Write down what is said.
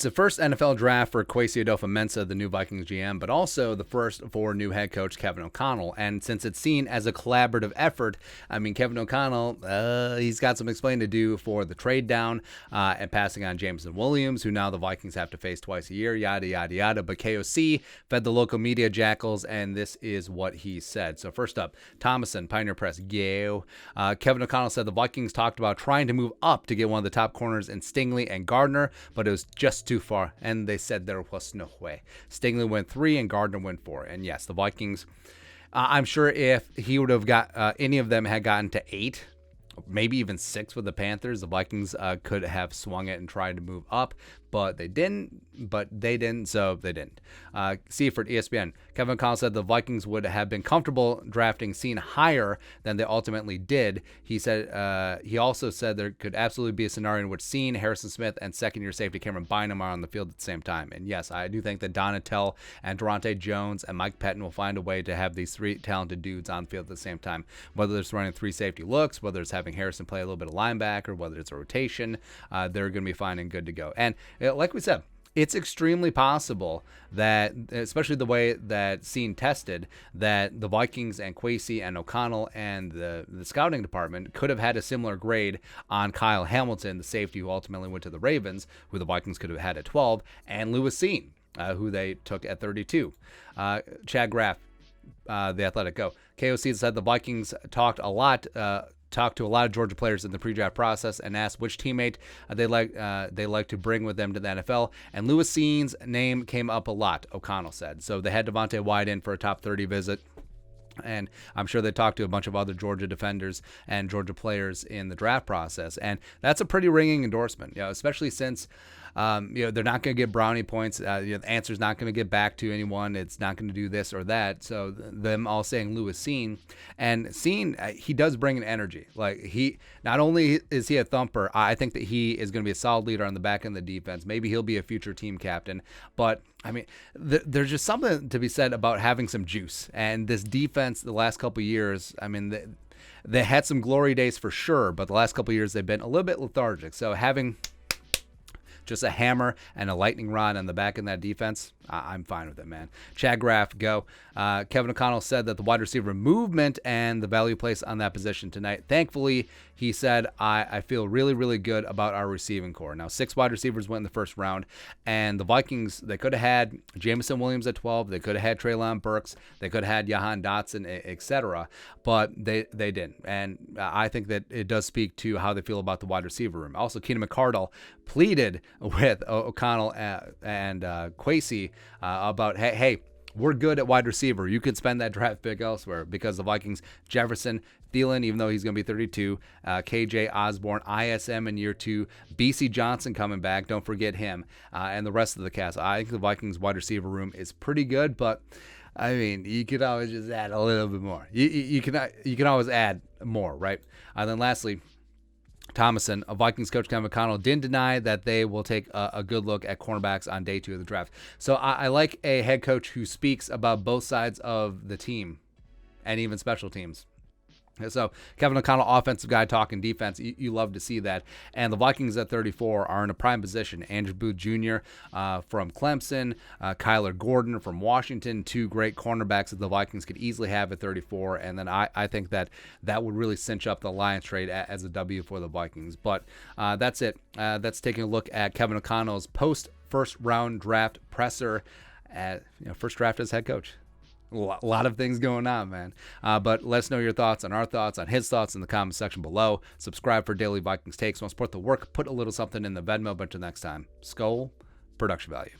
It's the first NFL draft for Kwesi Adofo-Mensah, the new Vikings GM, but also the first for new head coach Kevin O'Connell. And since it's seen as a collaborative effort, I mean, Kevin O'Connell, he's got some explaining to do for the trade down and passing on Jameson Williams, who now the Vikings have to face twice a year, yada, yada, yada. But KOC fed the local media jackals, and this is what he said. So first up, Thomason, Pioneer Press, Kevin O'Connell said the Vikings talked about trying to move up to get one of the top corners in Stingley and Gardner, but it was just too far, and they said there was no way. Stingley went 3 and Gardner went 4. And yes, the Vikings, I'm sure if he would have got any of them had gotten to 8, maybe even 6 with the Panthers, the Vikings could have swung it and tried to move up, but they didn't. So they didn't. Seifert, ESPN. Kevin O'Connell said the Vikings would have been comfortable drafting Cine higher than they ultimately did. He said he also said there could absolutely be a scenario in which Cine, Harrison Smith, and second-year safety Cameron Bynum are on the field at the same time. And yes, I do think that Donatel and Durante Jones and Mike Pettin will find a way to have these 3 talented dudes on the field at the same time. Whether it's running 3 safety looks, whether it's having Harrison play a little bit of linebacker, whether it's a rotation, they're going to be fine and good to go. And like we said, it's extremely possible that, especially the way that Cine tested, that the Vikings and Kwesi and O'Connell and the scouting department could have had a similar grade on Kyle Hamilton, the safety who ultimately went to the Ravens, who the Vikings could have had at 12, and Lewis Cine, who they took at 32. Chad Graff, The Athletic, go. KOC said the Vikings talked to a lot of Georgia players in the pre-draft process and asked which teammate they like to bring with them to the NFL. And Lewis Cine's name came up a lot, O'Connell said. So they had Devontae White in for a top 30 visit. And I'm sure they talked to a bunch of other Georgia defenders and Georgia players in the draft process. And that's a pretty ringing endorsement, especially since they're not going to get brownie points. The answer's not going to get back to anyone. It's not going to do this or that. So them all saying Lewis Cine, and Cine, he does bring an energy. Like, he not only is he a thumper, I think that he is going to be a solid leader on the back end of the defense. Maybe he'll be a future team captain. But I mean, there's just something to be said about having some juice. And this defense, the last couple of years, I mean, they had some glory days for sure, but the last couple of years they've been a little bit lethargic. So having just a hammer and a lightning rod on the back of that defense, I'm fine with it, man. Chad Graff, go. Kevin O'Connell said that the wide receiver movement and the value placed on that position tonight. Thankfully, he said, I feel really, really good about our receiving core. Now, 6 wide receivers went in the first round, and the Vikings, they could have had Jameson Williams at 12. They could have had Treylon Burks. They could have had Jahan Dotson, etc., but they didn't. And I think that it does speak to how they feel about the wide receiver room. Also, Keenan McCardle pleaded with O'Connell and Kwesi about, hey, we're good at wide receiver. You could spend that draft pick elsewhere, because the Vikings, Jefferson, Thielen, even though he's going to be 32, KJ Osborne, ISM in year 2, BC Johnson coming back, don't forget him, and the rest of the cast. I think the Vikings wide receiver room is pretty good, but I mean, you could always just add a little bit more. You can always add more, right? And then lastly, Thomason, a Vikings coach Kevin O'Connell, didn't deny that they will take a good look at cornerbacks on day 2 of the draft. So I like a head coach who speaks about both sides of the team and even special teams. So Kevin O'Connell, offensive guy talking defense, you love to see that. And the Vikings at 34 are in a prime position. Andrew Booth Jr. From Clemson, Kyler Gordon from Washington, 2 great cornerbacks that the Vikings could easily have at 34. And then I think that would really cinch up the Lions trade as a W for the Vikings. But that's it. That's taking a look at Kevin O'Connell's post-first round draft presser at first draft as head coach. A lot of things going on, man. But let us know your thoughts on our thoughts, on his thoughts in the comment section below. Subscribe for daily Vikings takes. Want to support the work, put a little something in the Venmo. But until next time, Skull Production Value.